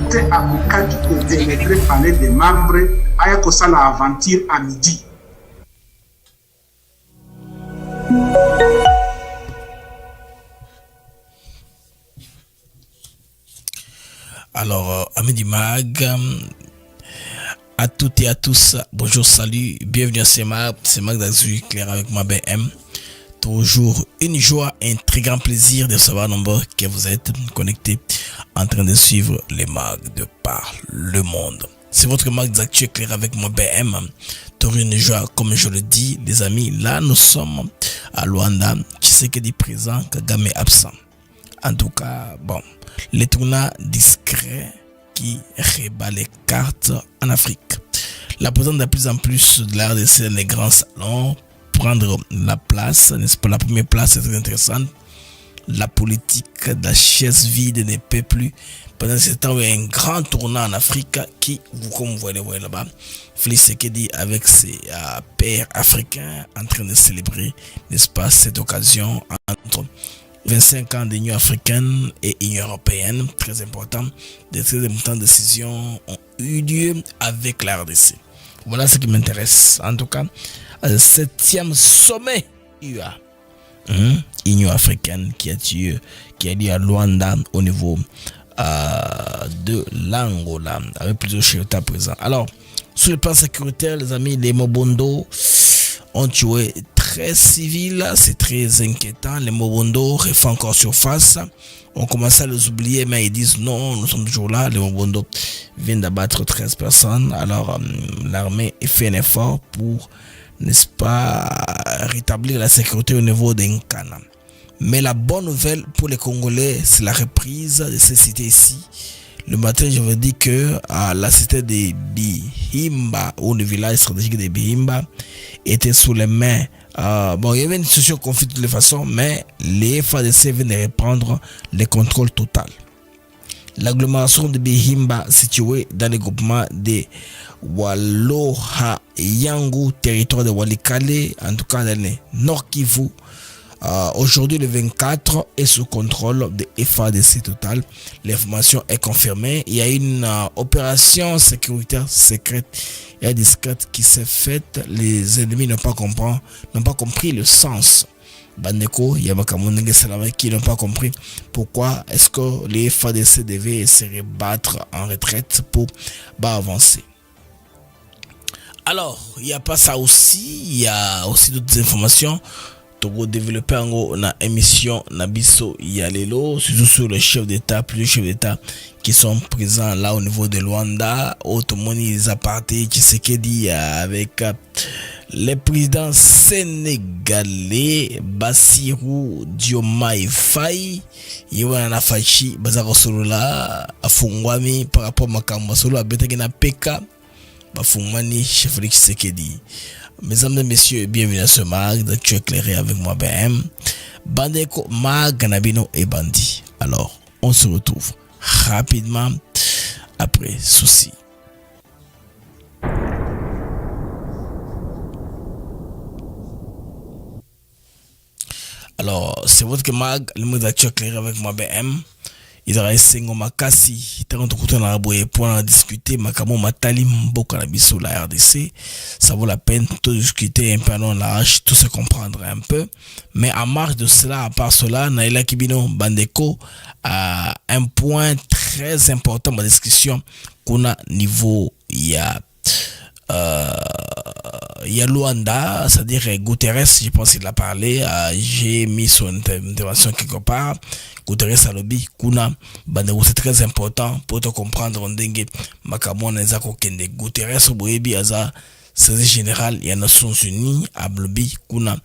te akokaki kodénégré palais de marbre aya kosala aventure à midi. Alors, amis du mag, à toutes et à tous, bonjour, salut, bienvenue à c'est Mag d'Azur Clair avec moi BM. Toujours une joie et un très grand plaisir de savoir nombreux que vous êtes connectés en train de suivre les mags de par le monde. C'est votre mag d'actu Clair avec moi BM. Toujours une joie, comme je le dis, les amis. Là, nous sommes à Luanda. Tshisekedi présent, Kagame absent. En tout cas, bon, les tournois discrets qui rebat les cartes en Afrique. La présence de plus en plus de la RDC dans les grands salons, prendre la place, n'est-ce pas? La première place est très intéressante. La politique de la chaise vide ne peut plus. Pendant ce temps, il y a un grand tournant en Afrique qui, comme vous voyez là-bas, Félix Tshisekedi avec ses pairs africains en train de célébrer, n'est-ce pas, cette occasion entre 25 ans d'Union africaine et Union européenne, très important. De très importantes décisions ont eu lieu avec la RDC. Voilà ce qui m'intéresse. En tout cas, 7e sommet UA, Union africaine qui a lieu à Luanda au niveau de l'Angola, avec plusieurs chefs d'État présents. Alors, sur le plan sécuritaire, les amis, les Mobondo ont tué 13 civils, c'est très inquiétant. Les Mobondo refont encore surface. On commence à les oublier, mais ils disent non, nous sommes toujours là. Les Mobondo viennent d'abattre 13 personnes. Alors, l'armée fait un effort pour, n'est-ce pas, rétablir la sécurité au niveau d'Enkana. Mais la bonne nouvelle pour les Congolais, c'est la reprise de ces cités ici. Le matin, je vous dis que la cité de Bihimba, ou le village stratégique de Bihimba, était sous les mains. Bon, il y avait une situation de conflit de toutes les façons, mais les FADC viennent de reprendre le contrôle total. L'agglomération de Bihimba, située dans le groupement de Waloha Yangu, territoire de Walikale, en tout cas dans le Nord Kivu, aujourd'hui le 24 est sous contrôle de FADC total. L'information est confirmée. Il y a une opération sécuritaire secrète et discrète qui s'est faite. Les ennemis n'ont pas compris le sens. Bandeko, il y a qui n'ont pas compris pourquoi est-ce que les FADC devaient se rebattre en retraite pour avancer. Alors, il n'y a pas ça aussi, il y a aussi d'autres informations. Togo développer na émission Nabiso Yalelo, surtout sur les chefs d'État, plusieurs chefs d'État qui sont présents là au niveau de Luanda. Automoni les apartés Tshisekedi avec les présidents sénégalais Bassirou Diomaye Faye, Yoana Fachi, Bazaro Solola, Afungwami par rapport à Makamba Solo, à Betagena Peka, Bafungwani, chef Félix Tshisekedi. Mesdames et messieurs, bienvenue à ce mag d'actu éclairé avec moi BM. Bandeko, Mag, Nabino et Bandi. Alors, on se retrouve rapidement après ceci. Alors, c'est votre mag, le mag d'actu éclairé avec moi BM. Ils ont resté Makasi, pour en discuter, Makamo Matali Mboka na biso la RDC. Ça vaut la peine de discuter un peu en large, tout se comprendre un peu. Mais en marge de cela, à part cela, Naila Kibino Bandeko a un point très important dans la discussion qu'on a niveau il y a Luanda, c'est-à-dire Guterres, je pense qu'il a parlé, j'ai mis son intervention quelque part. Guterres a lobby, kuna, c'est très important pour te comprendre, ndenge, makamon ezako kende. Guterres, boyebi, aza, c'est général, il y a Nations Unies, à lobby, kuna,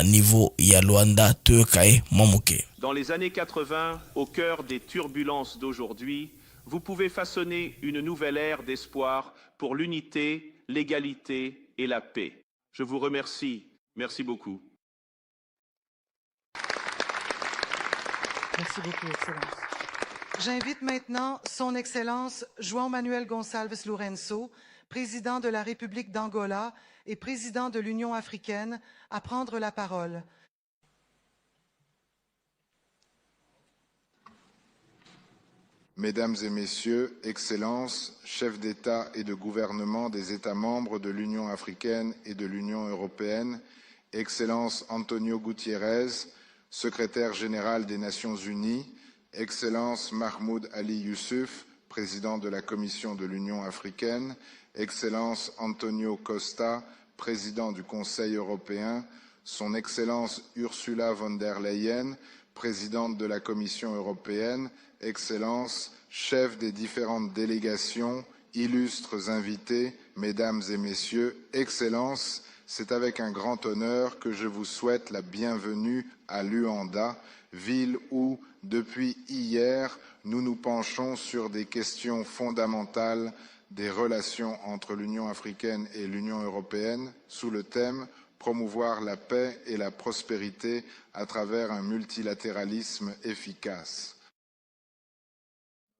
niveau, il y a Luanda, Tekae, Momoke. Dans les années 80, au cœur des turbulences d'aujourd'hui, vous pouvez façonner une nouvelle ère d'espoir pour l'unité, l'égalité et la paix. Je vous remercie. Merci beaucoup. Merci beaucoup, Excellence. J'invite maintenant Son Excellence João Manuel Gonçalves Lourenço, président de la République d'Angola et président de l'Union africaine, à prendre la parole. Mesdames et Messieurs, Excellences, chefs d'État et de gouvernement des États membres de l'Union africaine et de l'Union européenne, Excellence Antonio Gutiérrez, secrétaire général des Nations Unies, Excellence Mahmoud Ali Youssouf, président de la Commission de l'Union africaine, Excellence Antonio Costa, président du Conseil européen, Son Excellence Ursula von der Leyen, présidente de la Commission européenne, Excellences, chefs des différentes délégations, illustres invités, Mesdames et Messieurs, Excellences, c'est avec un grand honneur que je vous souhaite la bienvenue à Luanda, ville où, depuis hier, nous nous penchons sur des questions fondamentales des relations entre l'Union africaine et l'Union européenne sous le thème « Promouvoir la paix et la prospérité à travers un multilatéralisme efficace ».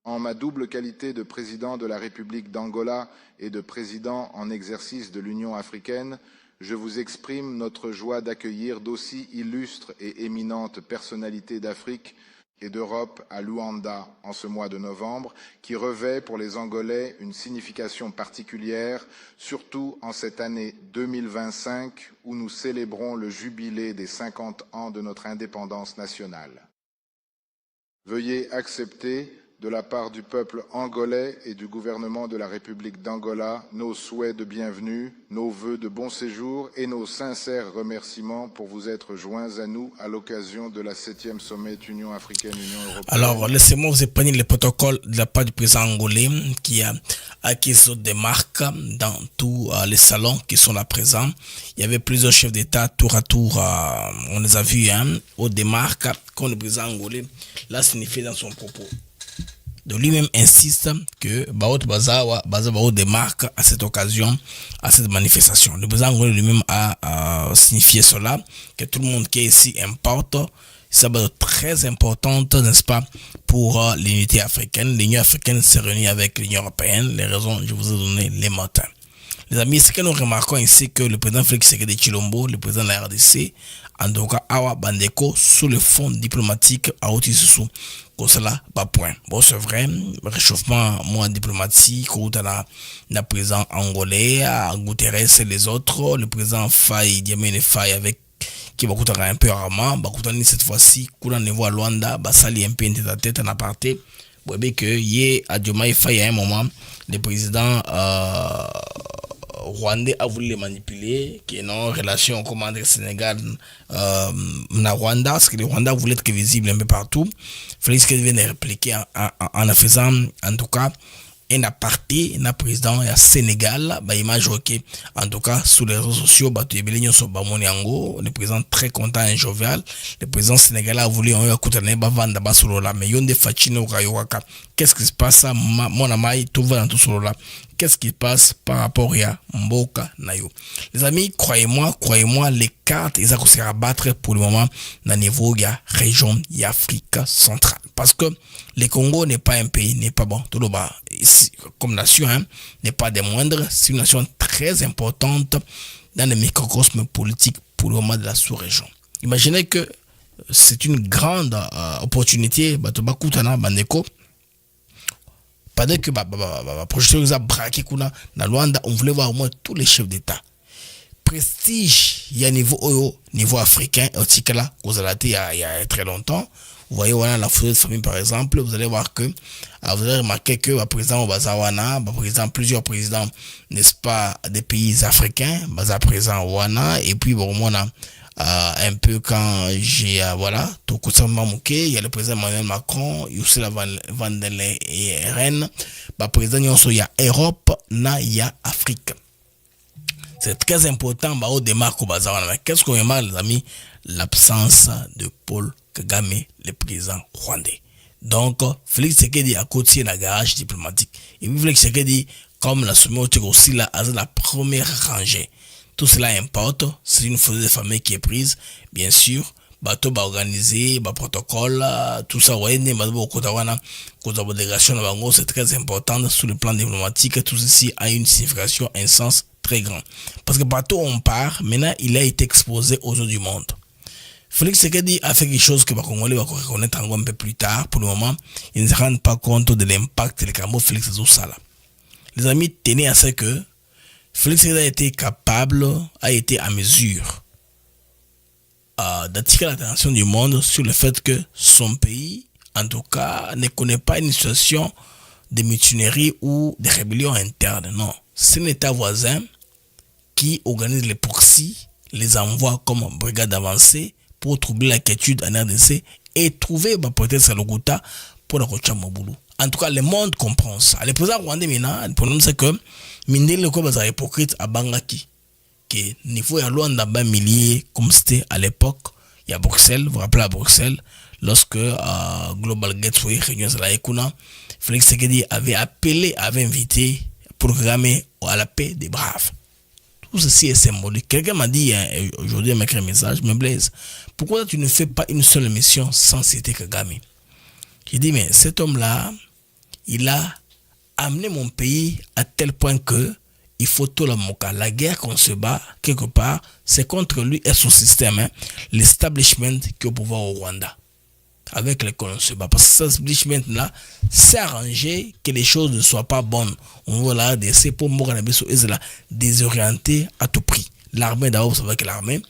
En ma double qualité de président de la République d'Angola et de président en exercice de l'Union africaine, je vous exprime notre joie d'accueillir d'aussi illustres et éminentes personnalités d'Afrique et d'Europe à Luanda en ce mois de novembre, qui revêt pour les Angolais une signification particulière, surtout en cette année 2025 où nous célébrons le jubilé des 50 ans de notre indépendance nationale. Veuillez accepter, de la part du peuple angolais et du gouvernement de la République d'Angola, nos souhaits de bienvenue, nos vœux de bon séjour et nos sincères remerciements pour vous être joints à nous à l'occasion de la 7e sommet Union africaine-Union européenne. Alors, laissez-moi vous épargner le protocole de la part du président angolais qui a acquis des marques dans tous les salons qui sont là présents. Il y avait plusieurs chefs d'État tour à tour, on les a vus, aux démarques, comme le président angolais l'a signifié dans son propos. De lui-même insiste que Baot Bazawa démarque à cette occasion, à cette manifestation. Le président angolais lui-même a signifié cela, que tout le monde qui est ici importe. Ça va être très importante, n'est-ce pas, pour l'unité africaine. L'Union africaine s'est réunie avec l'Union européenne. Les raisons, je vous ai donné les matins. Les amis, ce que nous remarquons ici, que le président Félix Tshisekedi Tshilombo, le président de la RDC, en tout cas Awa Bandeko, sous le fond diplomatique à Otisusu, comme cela, pas point. Bon, c'est vrai, réchauffement moins diplomatique, où le président angolais, Guterres et les autres, le président Faye, Diamene Faye avec qui va coûter un peu rarement, va coûter cette fois-ci, qu'on ne voit Luanda, va salir un peu en tête en aparté. Vous voyez que hier, à Diomaye Faye, à un moment, le président rwandais a voulu les manipuler, qui est en relation comme André Sénégal na Rwanda, parce que le Rwanda voulait être visible un peu partout. Félix Tshisekedi vient de répliquer en faisant, en tout cas, un aparté, un président à Sénégal, bah image ok, en tout cas, sur les réseaux sociaux, bah tu es bien sur le président très content et jovial, le président sénégalais a voulu en écouter bah vendre bah sur là, mais yon de Fachino Kayowaka, qu'est-ce qui se passe, mon ami, tout va dans tout sur là. Qu'est-ce qui passe par rapport à Mboka Nayo? Les amis, croyez-moi, les cartes, ils ont à battre pour le moment dans le niveau de la région d'Afrique centrale. Parce que le Congo n'est pas un pays, n'est pas bon. Tout le bas, comme nation, n'est pas des moindres. C'est une nation très importante dans le microcosme politique pour le moment de la sous-région. Imaginez que c'est une grande opportunité, Bandeko. Pendant que projet nous a braqué dans Luanda, on voulait voir au moins tous les chefs d'État. Prestige, il y a niveau africain, là, vous allez il y a très longtemps. Vous voyez, voilà la photo de famille par exemple, vous allez voir que, vous allez remarquer que le président Bazawana, plusieurs présidents, n'est-ce pas, des pays africains, présent Wana, et puis bon, on a un peu quand j'ai voilà tout cousamment il y a le président Emmanuel Macron, Ursula von der Leyen, président il y a Europe, il y a Afrique. C'est très important au démarque au bazar. Mais qu'est-ce qu'on remarque, les amis? L'absence de Paul Kagame, le président rwandais. Donc, Félix Tshisekedi a côté la garage diplomatique. Et puis Félix Tshisekedi, comme la sommet aussi là, à la première rangée. Tout cela importe, c'est une photo de famille qui est prise, bien sûr, bateau organisé, protocole, tout ça, c'est très important sur le plan diplomatique, tout ceci a une signification, un sens très grand. Parce que bateau on part, maintenant il a été exposé aux yeux du monde. Félix Tshisekedi a fait quelque chose que les Congolais vont reconnaître encore un peu plus tard. Pour le moment, ils ne se rendent pas compte de l'impact de Kambo Félix Zoussala. Les amis, tenez à ce que Félix Tshisekedi a été à mesure d'attirer l'attention du monde sur le fait que son pays, en tout cas, ne connaît pas une situation de mutinerie ou de rébellion interne. Non, c'est un État voisin qui organise les proxys, les envoie comme brigade avancée pour troubler la quiétude en RDC et trouver peut-être Salogouta pour la Kocha Moboulou. En tout cas, le monde comprend ça. Le président rwandais maintenant, le problème c'est que Mindele Loko est hypocrite à Bangaki. Que niveau ya Luanda ba milliers comme c'était à l'époque, il y a Bruxelles, vous vous rappelez à Bruxelles, lorsque Global Gateway réunion de la Ekuna, Félix Tshisekedi avait invité pour programmer à la paix des braves. Tout ceci est symbolique. Quelqu'un m'a dit aujourd'hui, il m'a écrit un message, me Blaise, pourquoi tu ne fais pas une seule émission sans citer Kagame? J'ai dit, mais cet homme-là, il a amené mon pays à tel point que il faut tout le moka. La guerre qu'on se bat, quelque part, c'est contre lui et son système, l'establishment qui est au pouvoir au Rwanda. Avec lequel on se bat. Parce que cet establishment-là s'est arrangé que les choses ne soient pas bonnes. On veut la RDC pour Moganabiso et la désorienter à tout prix. L'armée d'abord, vous savez que l'armée,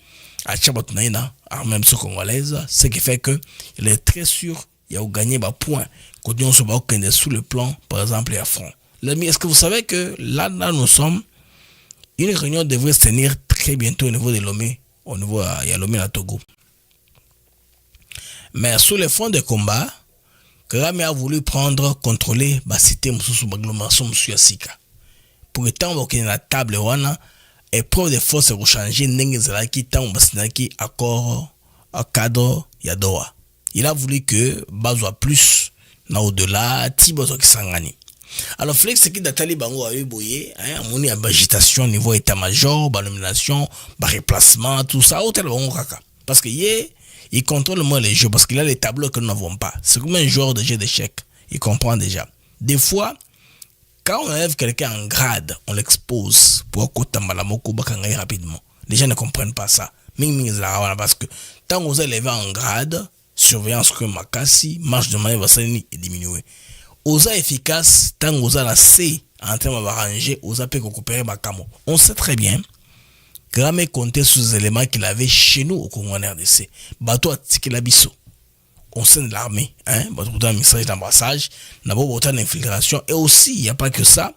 à Tchabatonaïna, armée congolaise, ce qui fait que il est très sûr il a gagné des points quand on se bat sous le plan, par exemple, à front. L'ami, est-ce que vous savez que là nous sommes, une réunion devrait se tenir très bientôt au niveau de Lomé, au niveau de Lomé à Togo. Mais sous le fond de combat, Kagame a voulu contrôler la cité Moussou l'agglomération Moussou Sika. Pour le temps où on est à la table, épreuve de force est changée, n'engezalaki tant basinaki accord à cadre Yadoa. Il a voulu que Bazoa plus na au-delà Tibozo Kisangani. Alors Félix Tshisekedi Datali Bango a eu boyé, on est en agitation niveau état-major, nomination, replacement, tout ça, hôtel Bango Kaka. Parce que il contrôle moins les jeux, parce qu'il a les tableaux que nous n'avons pas. C'est comme un joueur de jeu d'échecs. Il comprend déjà. Des fois, quand on enlève quelqu'un en grade, on l'expose pour Kotambalamoko Bakangaï rapidement. Les gens ne comprennent pas ça. Parce que tant que vous élevez en grade, surveillance comme Makassi, marche de manière est diminuée. Osa efficace, tant que vous avez la C en termes d'arranger, Osa peut récupérer Bakamo. On sait très bien Kagame comptait sur les éléments qu'il avait chez nous au Congo en RDC. Bateau à Tikelabiso, au sein de l'armée, bateau d'un message d'embrassage, d'abord autant d'infiltration. Et aussi, il n'y a pas que ça,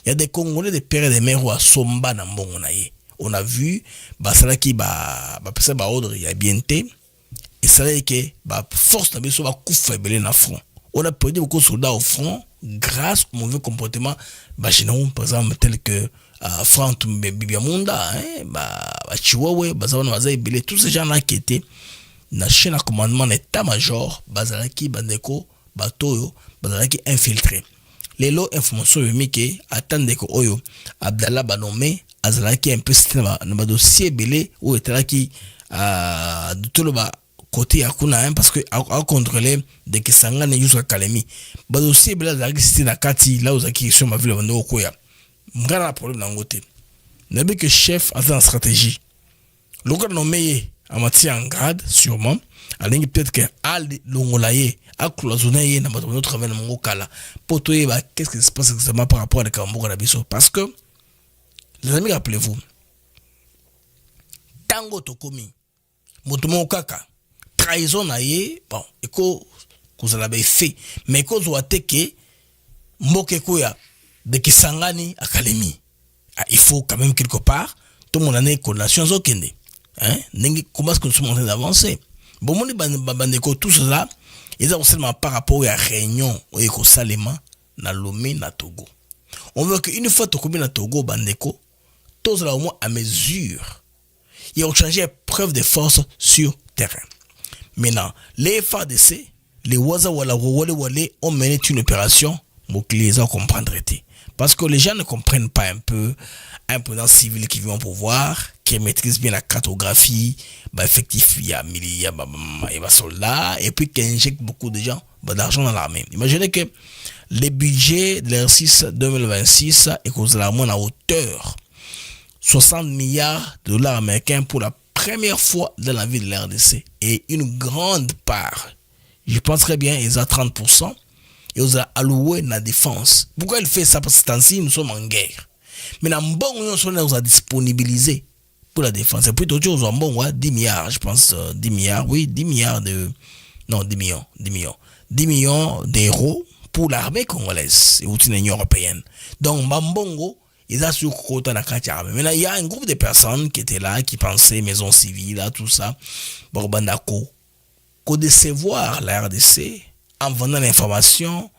il y a des Congolais de père et de mère à Somba dans Mbongonaye. On a vu, ça qui ordre, il y a bien été, et ça veut dire que force de Biso va coup faible dans le front. On a perdu beaucoup de soldats au front grâce au mauvais comportement, chez nous, par exemple, tel que Franck Bibiamunda, Chihuahua, tous ces gens-là qui étaient dans la chaîne de commandement d'état-major, Bazalaki, Bandeko, Batoyo, Bazalaki infiltré. Les lots informations que attendent que Oyo, Abdallah Banomé, Azalaki un peu c'était dans dossier belé où était là qui de tout le côté Akuna, parce que à contrôler de Kisanga ne jusqu'à Kalemi. Dossier belé Azalaki c'était dans Kati, là où Zaki sur ma ville de Okoya. M'gana problème dans côté. N'a que chef a une stratégie. Le gars nommé en matière en grade, sûrement. Alors peut-être que al l'ongolaye, à cloisonner dans notre travail dans mon cas là. Pour toi, qu'est-ce qui se passe exactement par rapport à Kamboga Nabiso? Parce que les amis, rappelez-vous, tango tokomi, motomo kaka, trahison naie, bon, eko vous avez fait, mais eko zoate ke mboke koya de Kisangani à Kalemi. Il faut quand même quelque part, tout le monde a une condamnation zokende. Comment est-ce que nous sommes en train d'avancer? Bon, mon bandeko, tout cela, ils ont seulement par rapport à la réunion au Eko Salema, na Lomé, na Togo. On veut qu'une fois Tokomi na Togo, bandeko, tous là au moins à mesure. Ils ont changé preuve de force sur terrain. Maintenant, les FARDC, les Waza Wala Wale ont mené une opération pour que les gens comprennent. Parce que les gens ne comprennent pas un peu un président civil qui vient au pouvoir, qui maîtrise bien la cartographie, effectif, il y a soldats, et puis qui injecte beaucoup de gens, d'argent dans l'armée. Imaginez que le budget de l'exercice 2026 est causé à moins à hauteur 60 milliards de dollars américains pour la première fois dans la vie de l'RDC. Et une grande part, je pense très bien, ils ont 30%, et ils ont alloué la défense. Pourquoi il fait ça? Parce que ce temps-ci, nous sommes en guerre. Mais dans bon, on a disponibilisé pour la défense. Et puis, d'autres choses, bon, 10 milliards, je pense, 10 milliards, oui, 10 milliards de... Non, 10 millions. 10 millions d'euros pour l'armée congolaise et aussi l'Union européenne. Donc, Mbongo, ils ont sur côté la carte armée. Maintenant, il y a un groupe de personnes qui étaient là, qui pensaient maison civile, là, tout ça. Bon, bandako, qu'au décevoir la RDC en vendant l'information,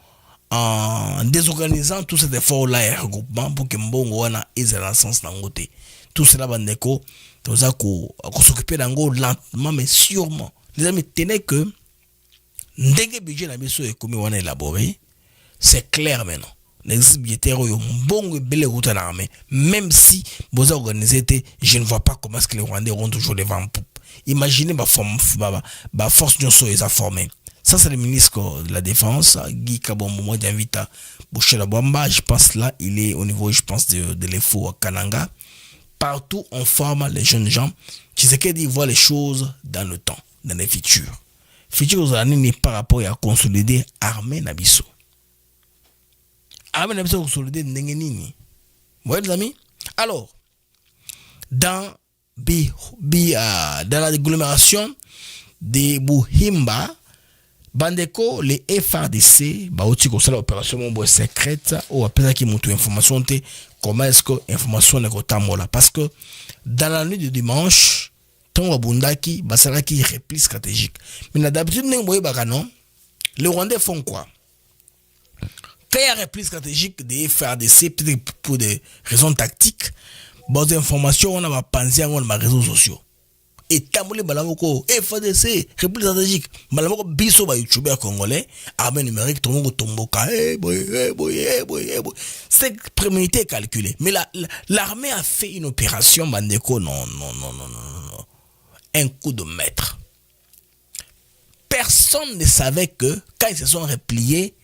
en désorganisant tout cet effort-là et regroupement pour que Mbongo ait la sens dans le côté. Tout cela, bandako, tout ça, qu'on s'occupe d'ango lentement, mais sûrement. Les amis, tenez que, dès budget la mission est commis, on a élaboré, c'est clair maintenant. Les budgétaires ont bon belle route à l'armée. Même si vous organisez, je ne vois pas comment est-ce que les Rwandais auront toujours les vents en poupe. Imaginez ma force de son, ils ont formé. Ça, c'est le ministre de la Défense, Guy Kabombo. Moi, j'invite à Boucher la Bamba. Je pense là, il est au niveau, je pense, de l'EFO à Kananga. Partout, on forme les jeunes gens qui se qu'ils voient les choses dans le temps, dans les futurs. Futurs années par rapport à consolider l'armée Nabiso. Armée Nabiso consolider Nengenini. Vous voyez, les amis? Alors, dans la agglomération de Buhimba, Bandeko, les FRDC, aussi comme ça l'opération secrète, ou après qui montre information, comment est-ce que l'information est autant là. Parce que dans la nuit de dimanche, tant Wabundaki, Basaraki repli stratégique. Mais d'habitude, les Rwandais font quoi? Quand il y a un repli stratégique des FRDC, peut-être pour des raisons tactiques, bonnes informations, on a pensé à les réseaux sociaux. Et tamboulé balamoko FADC repli stratégique balamoko biso ba youtubeur congolais armée numérique tomboko tomboka c'est prémédité et calculé. Mais l'armée a fait une opération bandeko non un coup de maître. Personne ne savait que quand ils se sont repliés,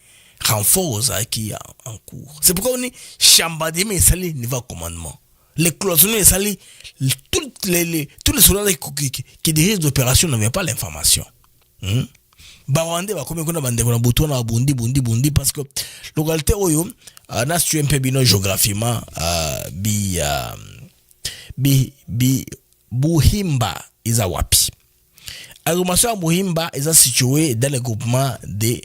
renforts qui en cours. C'est pourquoi on est chambadé mais ça les niveau commandement. Les cloisonnés, tous les soldats qui dirigent l'opération n'avaient pas l'information. Barwande va comme on a bouton à Bundi parce que localité oyo n'a su un peu bien géographiquement Buhimba Izawapi. L'agglomération Buhimba est située dans le groupement de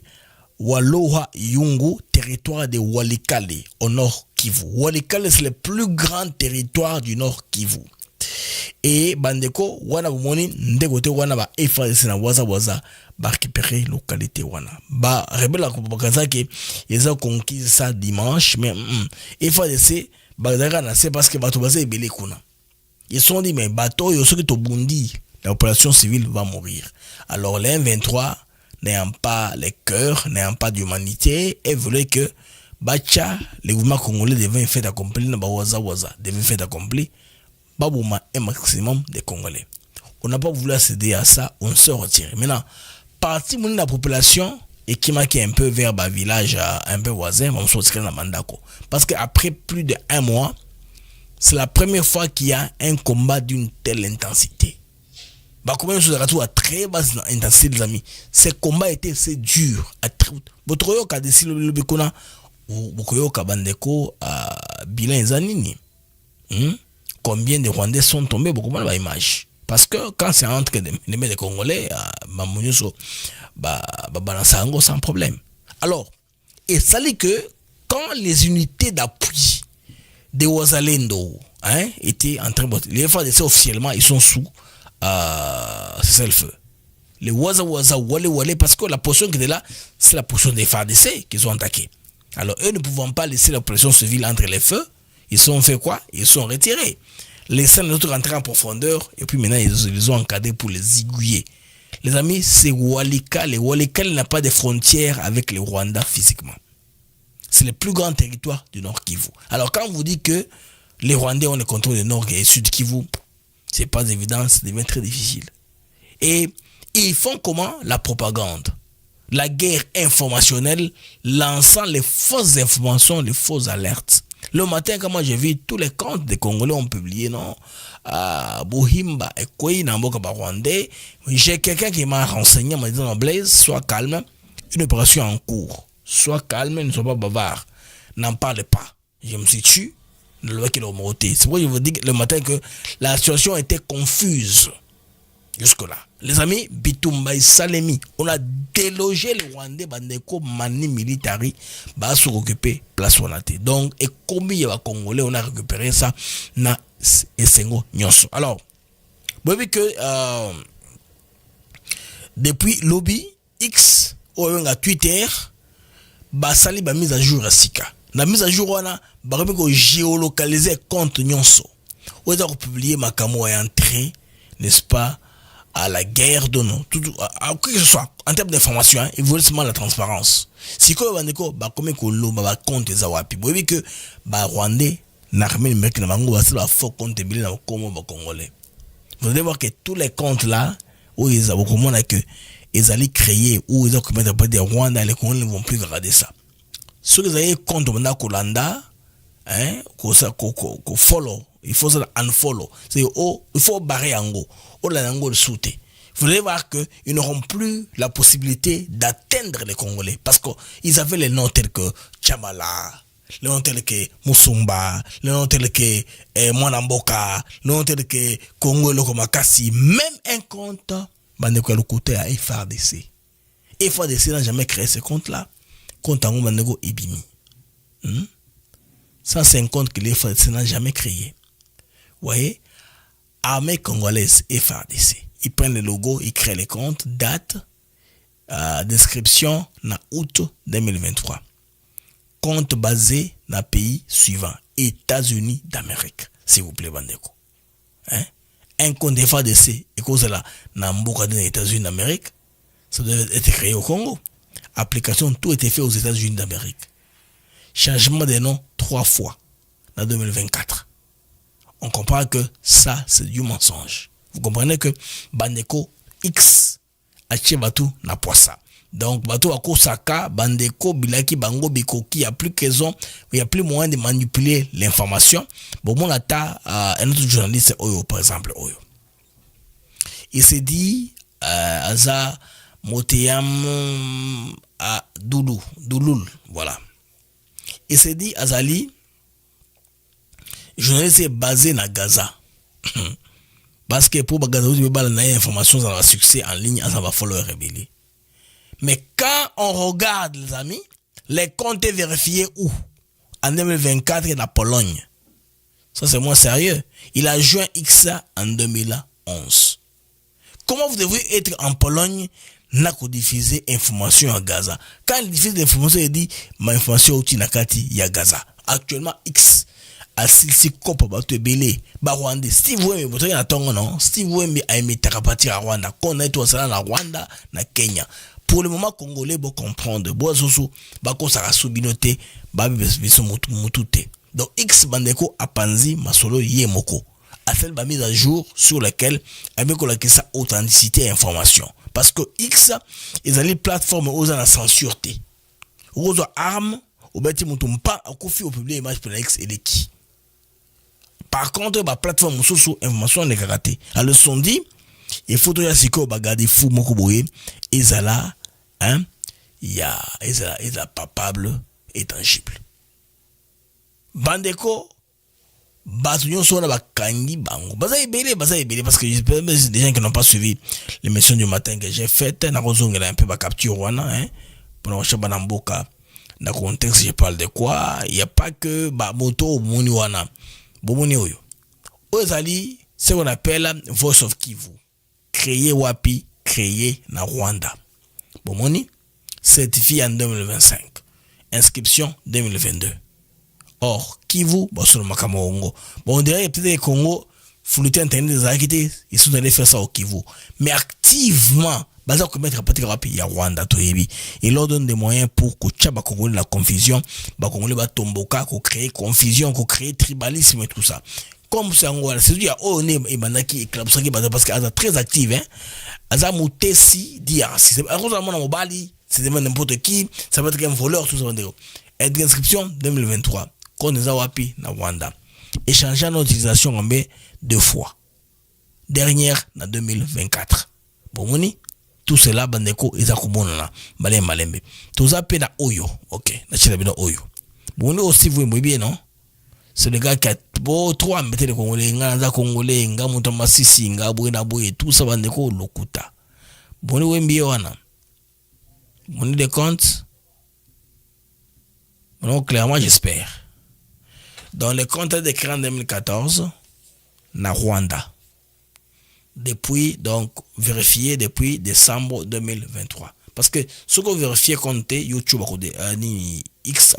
Waloha Yungu, territoire de Walikale, au nord Kivu. Walikale, c'est le plus grand territoire du nord Kivu. Et Bandeko, wana bumoni, ndegote wana ba FADC na waza, ba récupérer localité wana. Ba rebela kubakaza ke, ils ont conquis ça dimanche, mais FADC, ba daga na c'est parce que bato baza ebele kuna. Ils sont dit, mais bato yo soki to bundi, la population civile va mourir. Alors les M23, n'ayant pas les cœurs, n'ayant pas d'humanité, et voulait que Bacha, les gouvernements congolais devaient faire accomplir, devaient faire accomplir, Babouma un maximum de Congolais. On n'a pas voulu céder à ça, on se retire. Maintenant, partie de la population et qui m'a un peu vers un village un peu voisin, on se retire dans Mandako. Parce qu'après plus d'1 mois, c'est la première fois qu'il y a un combat d'une telle intensité. Comment se retrouve à très basse intensité, les amis. Ce combat était assez dur. Votre yoka a décidé le Bekona, Bokoyoka Bandeko, bilan Zanini. Combien de Rwandais sont tombés, beaucoup de l'image. Parce que quand c'est entre les mecs Congolais, Mamounioso, Balansango sans problème. Alors, et ça dit que quand les unités d'appui de Wazalendo étaient en train de. Les FADC officiellement, ils sont sous. C'est le feu. Les Waza Wale, parce que la position qui est là, c'est la position des FARDC qu'ils ont attaqué. Alors, eux ne pouvant pas laisser la population civile entre les feux, ils sont fait quoi? Ils sont retirés. Laissant les autres rentrer en profondeur, et puis maintenant, ils ont encadré pour les aiguiller. Les amis, c'est Walikale. Walikale n'a pas de frontières avec le Rwanda physiquement. C'est le plus grand territoire du Nord Kivu. Alors, quand on vous dit que les Rwandais ont le contrôle du Nord et du Sud Kivu, c'est pas évident, ça devient très difficile. Et ils font comment? La propagande. La guerre informationnelle, lançant les fausses informations, les fausses alertes. Le matin, quand moi j'ai vu tous les comptes des Congolais ont publié, non, Bohimba et Kouy, Namboka Rwandais, j'ai quelqu'un qui m'a renseigné, m'a dit, non, Blaise, sois calme, une opération en cours, sois calme, ne sois pas bavard, n'en parle pas. Je me suis tué, le loi qui l'a monté. C'est pourquoi je vous dis le matin que la situation était confuse. Jusque-là. Les amis, Bitumba et Salemi, on a délogé les Rwandais, Bandeko, Mani Militari, bah, se occuper place Wanate. Donc, et combien il y a Congolais, on a récupéré ça, na Essengo Nyonso. Alors, vous voyez que, depuis lobby X, ou à Twitter, bah, sali, bah, mise à jour à Sika. La mise à jour, on a, bah, géolocaliser compte Nyonso. On a publié ma camo est entré, n'est-ce pas, à la guerre de nous, quoi que ce soit, en termes d'information, hein, ils veulent seulement la transparence. Si quoi, comme compte les awapi, vous voyez que, Rwandais, n'armé le mec, n'a pas c'est la faux compte billet dans le Congolais. Vous allez voir que tous les comptes là, où ils ont comment que, ils allaient créer, où ils ont commis des Rwandais, les Congolais ne vont plus regarder ça. Ceux qui ont compte maintenant, Kolanda, hein, qu'on follow, il faut ça unfollow. C'est il faut barrer en gros. Ou la langue de sauter. Vous allez voir qu'ils n'auront plus la possibilité d'atteindre les Congolais. Parce qu'ils avaient les noms tels que Tchamala, les noms tels que Musumba, les noms tels que Mwanamboka, les noms tels que Congo Lokomakasi. Même un compte, Bandeko le côté à FRDC. FRDC n'a jamais créé ce compte-là. Compte en Bandeko Ibimi. Ça, c'est un compte que les FRDC n'a jamais créé. Vous voyez? Armée congolaise FRDC. Ils prennent le logo, ils créent les comptes, date, description, na août 2023. Compte basé dans le pays suivant, États-Unis d'Amérique. S'il vous plaît, Bandeko. Hein? Un compte FRDC, et cause là, dans les États-Unis d'Amérique, ça devait être créé au Congo. Application, tout était fait aux États-Unis d'Amérique. Changement de nom 3 fois, en 2024. On comprend que ça, c'est du mensonge. Vous comprenez que Bandeko X ache batu na poissa. Donc, batu wako saka, Bandeko, Bilaki, Bango, Bikoki, il n'y a plus raison, il n'y a plus moyen de manipuler l'information. Bon, mon ata, un autre journaliste, Oyo, par exemple, Oyo. Il s'est dit, Aza, Moteyam, à Douloul, voilà. Il s'est dit, Azali, journaliste est basé na Gaza. Parce que pour Gaza, vous avez des informations sur le succès en ligne, ça va falloir révéler. Mais quand on regarde, les amis, les comptes vérifiés où? En 2024, la Pologne. Ça, c'est moins sérieux. Il a joint XA en 2011. Comment vous devez être en Pologne, n'a qu'à diffuser information à Gaza? Quand il diffuse l'information, il dit, ma information au Tinakati, il y a Gaza. Actuellement, X. Asilsi kopa batu belé ba Rwanda Steve Wembe botoki na tongo non Steve Wembe a aimé partir à Rwanda qu'on est tout ça na Rwanda na Kenya. Pour le moment congolais bo comprendre bo zoso ba ko saka subinote ba biso mutute. Donc X Bandeko a panzi masolo yemoko a fait la mise à jour sur laquelle avec la ça authenticité et information parce que X ils allaient plateforme aux la censureté. Aux armes au bâti mutumpa a confié au public image pour X et les qui. Par contre, la plateforme sous information n'est ratée. Alors, son dit, il faut toujours si qu'on va garder fou mon coboye, et ça là, hein, il y a palpable et tangible. Bandeko, Batunion sur la bakandi bango. Bazaï belé, parce que des gens qui n'ont pas suivi l'émission du matin que j'ai faite, n'a pas un peu ma capture, hein, pour nous chercher Banamboka. Dans le contexte, je parle de quoi? Il n'y a pas que moto ou mouniwana. Bomoni oyo. Ozali, c'est ce qu'on appelle Voice of Kivu. Créé Wapi, créé na Rwanda. Bomoni, certifié en 2025. Inscription 2022. Or, Kivu, bon, sur le Makamongo. Bon, on dirait peut-être que Congo, flouté internet des activités, ils sont allés faire ça au Kivu. Mais activement, basé à commettre il y a Rwanda, Toyebi. Il leur donne des moyens pour que Tchaba Congolais la confusion, Congolais va tomboka, qu'on crée confusion, qu'on crée tribalisme et tout ça. Comme c'est Angola, c'est dire, oh, on est, et Banaki, et Klabsaki, parce qu'elle est très active, hein. Aza Moutessi, DRC. C'est à cause de mon Mobali, c'est n'importe qui, ça va être un voleur, tout ça. Et d'inscription 2023. Koneza wapi na Rwanda. Échanger notre utilisation en B 2 fois. Dernière en 2024. Bon, tout cela, bandeko, ils ont balé malembe. Tout ça, na Oyo. Ok, na chilabino Oyo. Bon, aussi, vous aimez bien, non? C'est le gars qui a trop embêté les Congolais, nga Congolais, nga Moutomasisi, nga Boué, tout ça, bandeko, lokuta. Bon, vous aimez bien, bon, des comptes. Bon, clairement, j'espère. Dans le compte décret en 2014, na Rwanda. Depuis, donc, vérifié depuis décembre 2023. Parce que ce qu'on vérifie compté YouTube, ni X,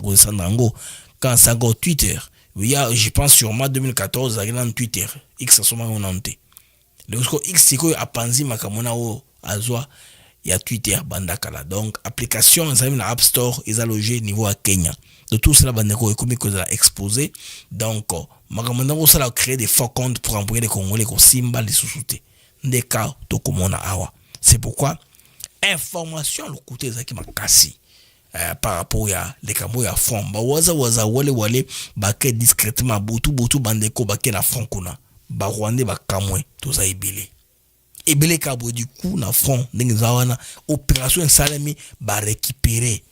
quand ça go Twitter, il y a, je pense, sur mars 2014, il y a un Twitter, X, ça on a noté. Le X, c'est quoi, à Panzi, Makamona, Azwa, il y a Twitter, Bandakala. Donc, application, ils ont une App Store, ils ont logé niveau à Kenya. De tout cela, Bandeko, comme ils ont exposé. Donc, Makamona, ça a créé des faux comptes pour envoyer les Congolais, comme Simba, les sous-soutés. Des cas, c'est pourquoi, information, le côté, ça qui m'a cassé. Par rapport à les camo ya front ba waza wale bake discrètement botu bandeko bake na front kuna ba rwandais ba kamwe to za ebele kabo du coup na front ndenge zawana opération salami ba récupérer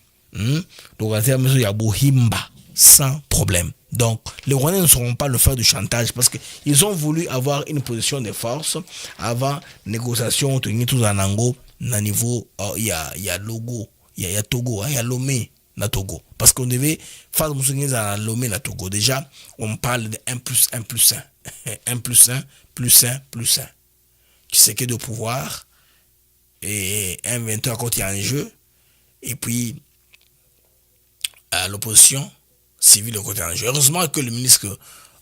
donc à terme ya bohimba sans problème. Donc les Rwandais ne sauront pas le faire du chantage parce que ils ont voulu avoir une position de force avant négociation to tout zanango na niveau il y a logo. Il y a Togo, il y a Lomé na Togo. Parce qu'on devait faire à Lomé na Togo. Déjà, on parle de 1 plus 1 plus 1. 1 plus 1 plus 1 plus 1. Qui c'est que de pouvoir. Et un 21 quand il y a un jeu. Et puis, l'opposition civile côté en jeu. Heureusement que le ministre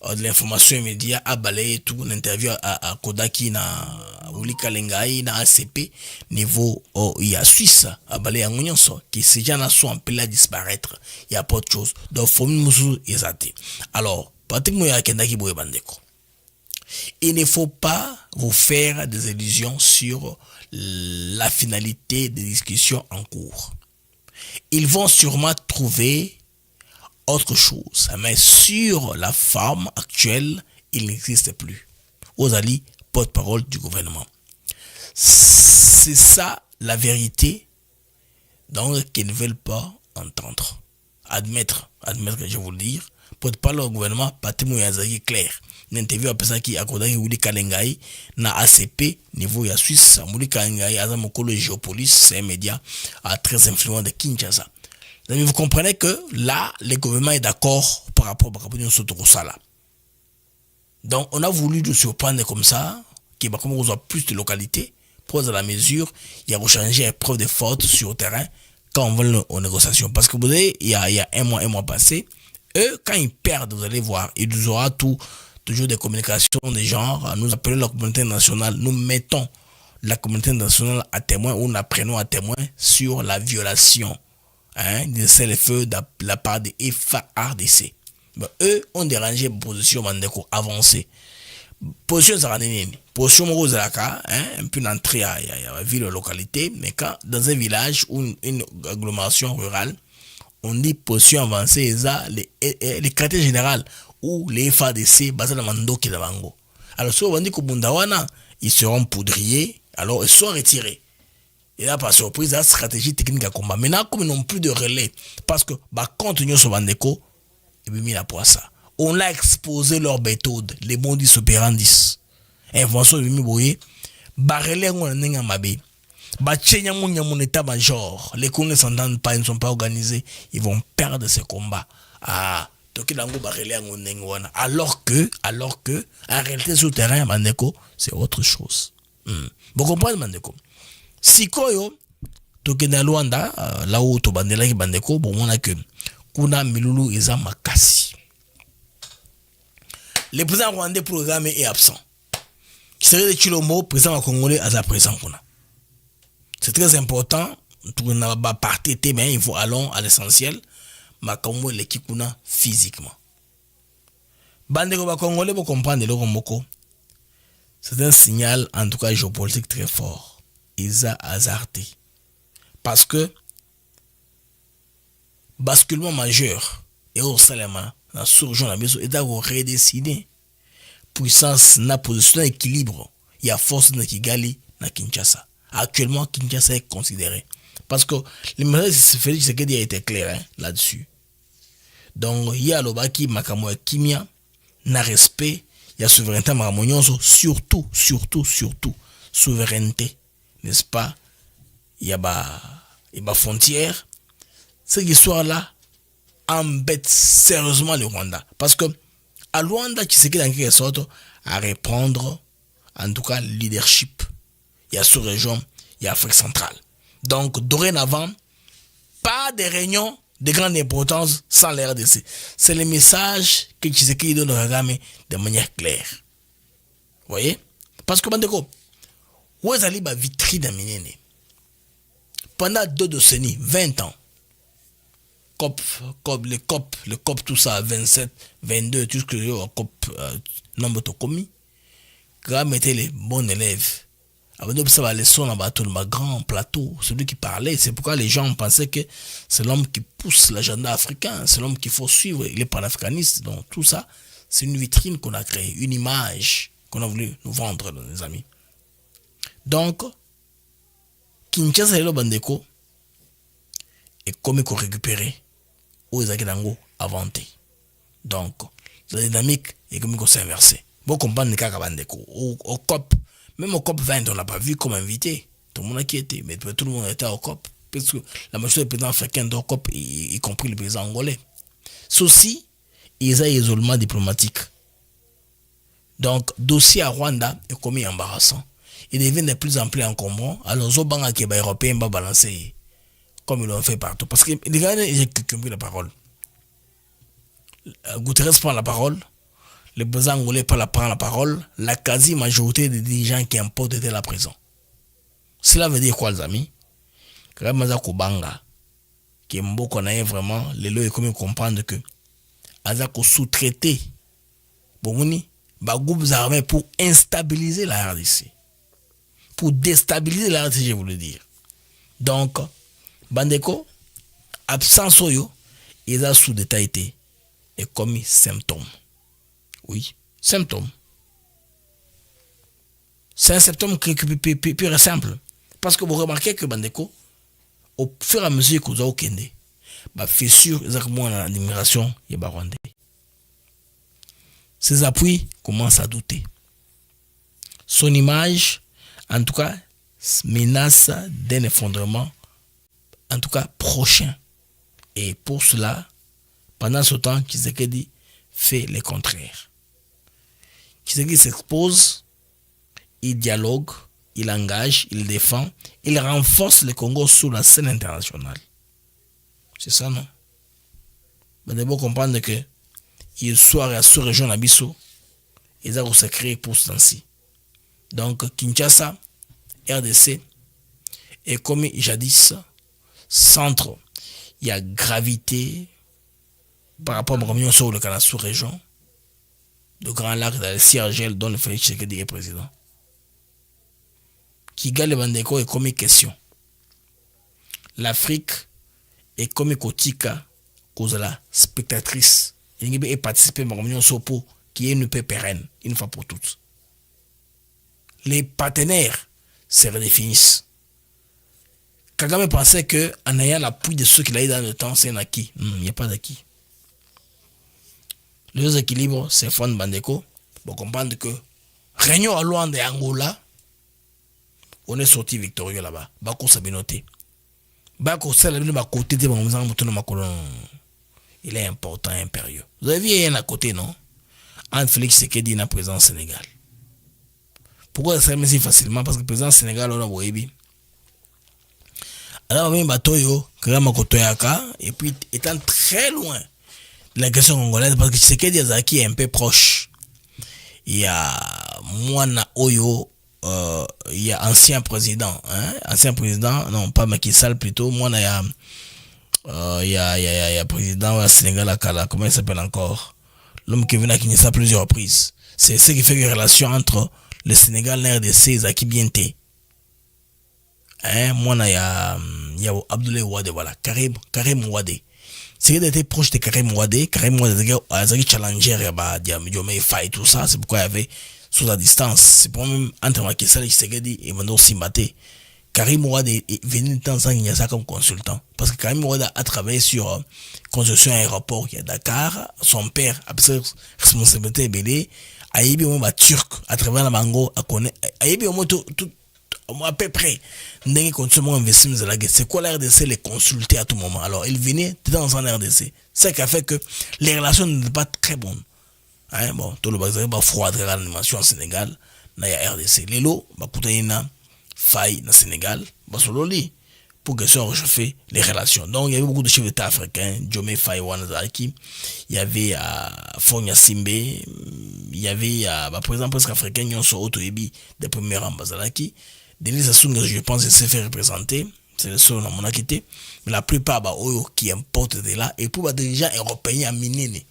de l'information et médias a balayé tout l'interview à Kodaki na Ulika Lengai na ACP niveau il y a Suisse a balayé en union qui ces gens sont appelés à disparaître. Il n'y a pas de chose. Donc faut nous exalter. Alors pratiquement il y a Kendaki Boye Bandeko. Il ne faut pas vous faire des illusions sur la finalité des discussions en cours. Ils vont sûrement trouver autre chose, mais sur la forme actuelle, il n'existe plus. Ozali, porte-parole du gouvernement. C'est ça la vérité, donc qu'ils ne veulent pas entendre. Admettre que je vous le dire, porte-parole du gouvernement, Patrick Yazaki clair. L'interview à personne qui a accordé Wuli Kalengai na ACP niveau ya Suisse, Wuli Kalengai Azamokolo Géopolis, c'est un média très influent de Kinshasa. Mais vous comprenez que là, le gouvernement est d'accord par rapport à ça. Donc, on a voulu nous surprendre comme ça, qu'il va comme on plus de localité, pour à la mesure, il y a changer preuve de faute sur le terrain quand on va aux négociations. Parce que vous voyez, il y a un mois passé, eux, quand ils perdent, vous allez voir, il nous aura toujours des communications de genre, nous appelons la communauté nationale, nous mettons la communauté nationale à témoin, ou nous apprenons à témoin sur la violation. De cessez-le-feu de la part de FARDC. Mais eux ont dérangé position Mandeko avancée. Position Zaranini. Position Morozalaka, un peu d'entrée à la ville localité, mais quand dans un village ou une agglomération rurale, on dit position avancée, les quartiers généraux ou les FARDC basés dans Mando qui Bango. Alors, si on dit qu'au Bundawana, ils seront poudriers, alors ils sont retirés. Et là, par surprise, la stratégie technique à combat. Maintenant, comme ils n'ont plus de relais, parce que, continuons sur Bandeko, et bien, mis la poisse. On a exposé leur méthode, les modus operandi. Information, ils m'ont dit, relais, on a un mabé. Mon état-major, les Congolais ne s'entendent pas, ils ne sont pas organisés, ils vont perdre ce combat. Alors que, en réalité, sur le terrain, Bandeko, c'est autre chose. Vous comprenez, Bandeko? Sikoyo tokenda Luanda là où to bandela ki bandeko bomona que kuna milulu eza makasi. Le président rwandais programme est absent. Cyril de Chilombo, président congolais à présent kuna. C'est très important, tout na ba parti mais il faut allons à l'essentiel, makambo le kikuna physiquement. Bandeko ba congolais pour comprendre le moko. C'est un signal en tout cas géopolitique très fort. Ils ont hasardé. Parce que basculement majeur et au Salama la sous-région la maison et d'avoir redessiné puissance na position d'équilibre. Il y a force de Kigali na Kinshasa. Actuellement, Kinshasa est considéré. Parce que le message de Félix Tshisekedi a été clair là-dessus. Donc, il y a l'obaki makamo kimia na respect, il y a souveraineté maramonioso, surtout, souveraineté, n'est-ce pas? Il y a frontière. Cette histoire-là embête sérieusement le Rwanda. Parce que à Rwanda, Tshisekedi en quelque sorte à reprendre, en tout cas, le leadership. Il y a sous-région, il y a Afrique centrale. Donc, dorénavant, pas de réunion de grande importance sans la RDC. C'est le message que Tshisekedi donne au Kagame de manière claire. Vous voyez? Parce que, Bandeko, où est la vitrine minene? Pendant 2 décennies, 20 ans, le COP, tout ça, 27, 22, tout ce que le COP, nombre de commis, Kagame était les bons élèves. Avant ça va leçon là-bas tout le grand plateau, celui qui parlait, c'est pourquoi les gens pensaient que c'est l'homme qui pousse l'agenda africain, c'est l'homme qu'il faut suivre, il est panafricaniste, donc tout ça, c'est une vitrine qu'on a créée, une image qu'on a voulu nous vendre, les amis. Donc, Kinshasa et le Bandeko est comme qu'on récupérer où ils ont inventé. Donc, la dynamique est comme qu'on s'est inversé. Bon, comprendre les cas Bandeko, au COP. Même au COP 20, on ne l'a pas vu comme invité. Tout le monde a quitté, mais tout le monde était au COP. Parce que la majorité des présidents africains au COP, y compris le président angolais. Ceci, ils ont un isolement diplomatique. Donc, dossier à Rwanda est commis embarrassant. Il devient de plus en plus encombrant. Alors, Zobanga qui est européen va balancer comme ils l'ont fait partout. Parce que les gars, j'ai compris la parole. Guterres prend la parole. Le président angolais prend la parole, la quasi-majorité des dirigeants qui importent étaient là présents. Cela veut dire quoi, les amis? Que Ramaza Kobanga, qui est beau qu'on ait vraiment, les lois et comme comprendre que Azako sous-traité, Bomouni, groupes armés pour instabiliser la RDC. Pour déstabiliser la RDC, je voulais dire. Donc, Bandeko, absence oyo, ils ont sous-détaillé et commis symptômes. Oui, symptôme. C'est un symptôme pur et simple. Parce que vous remarquez que Bandeko, au fur et à mesure que vous avez au Kende, fait sûr exactement l'admiration il y a Rwandais. Ses appuis commencent à douter. Son image, en tout cas, menace d'un effondrement, en tout cas prochain. Et pour cela, pendant ce temps, Tshisekedi fait le contraire. Tshisekedi s'expose, il dialogue, il engage, il défend, il renforce le Congo sur la scène internationale. C'est ça, non? Mais d'abord comprendre que il soit à ce région Abisso, ils ont se créé pour ce temps-ci. Donc, Kinshasa, RDC, est comme jadis, centre, il y a gravité par rapport à la sur le Canada sous-région, le Grand Lac dans le Siergel dont le Félix Tshisekedi est président. Kigali Bandeko est comme question. L'Afrique est comme Kotika, cause la spectatrice. Il est participé à la Sopo qui est une paix pérenne, une fois pour toutes. Les partenaires se redéfinissent. Kagame pensait qu'en ayant l'appui de ceux qu'il a eu dans le temps, c'est un acquis. Il n'y a pas d'acquis. Les équilibres s'effondrent Bandeko pour comprendre que réunion à Luanda et Angola, on est sorti victorieux là-bas. Bako Sabinoté. Bako Sabinoté, côté de il est important, impérieux. Vous avez vu, il y en a à côté, non? Anne Félix Tshisekedi est présent au Sénégal. Pourquoi ça se si facilement? Parce que le président du Sénégal, on a vu. Alors, on a Batoyo, Kagame Kotoyaka, et puis étant très loin de la question congolaise, parce que Tshisekedi Azaki est un peu proche. Il y a Mwana Oyo, il y a ancien président, non pas Macky Sall plutôt, Mwana il y a président du Sénégal à Kala, comment il s'appelle encore? L'homme qui est venu à Kinshasa plusieurs reprises. C'est ce qui fait une relation entre le Sénégal et la RDC et Zaki Bienté. Moi, il y a Abdoulaye Ouade, voilà, Karim Ouade. Tshisekedi était proche de Karim Wade. Karim Wade était challenger et Diomaye Faye, tout ça. C'est pourquoi il y avait sous la distance. C'est pour même entre Macky Sall et Tshisekedi et Mando Simbate. Karim Wade est venu de temps en temps comme consultant. Parce que Karim Wade a travaillé sur construction aéroport qui est à Dakar. Son père a pris responsabilité belé. Aïbi au moins turc à travers la mango à connaître. Aïbi au moins tout à peu près. N'est consommant investissement de la guerre. C'est quoi la RDC les consulter à tout moment. Alors il venait dans un RDC. C'est ce qui a fait que les relations n'étaient pas très bonnes. Hein, bon, tout le bazar va froid de l'animation au Sénégal. Na ya RDC. Les lots, bah na faille dans Sénégal. Bah solo li pour que ça réchauffe les relations. Donc il y avait beaucoup de chefs d'État africains. Diomaye Faye Wanazaki. Il y avait Fonya Simbe. Il y avait par exemple presque africains. Ils sont auto-ébi des premiers rangs Bazalaki. Denis Sassou Nguesso, je pense, s'est fait représenter. C'est le seul dans mon acquitté. Mais la plupart, qui importent de là. Et pour des gens européens à miner.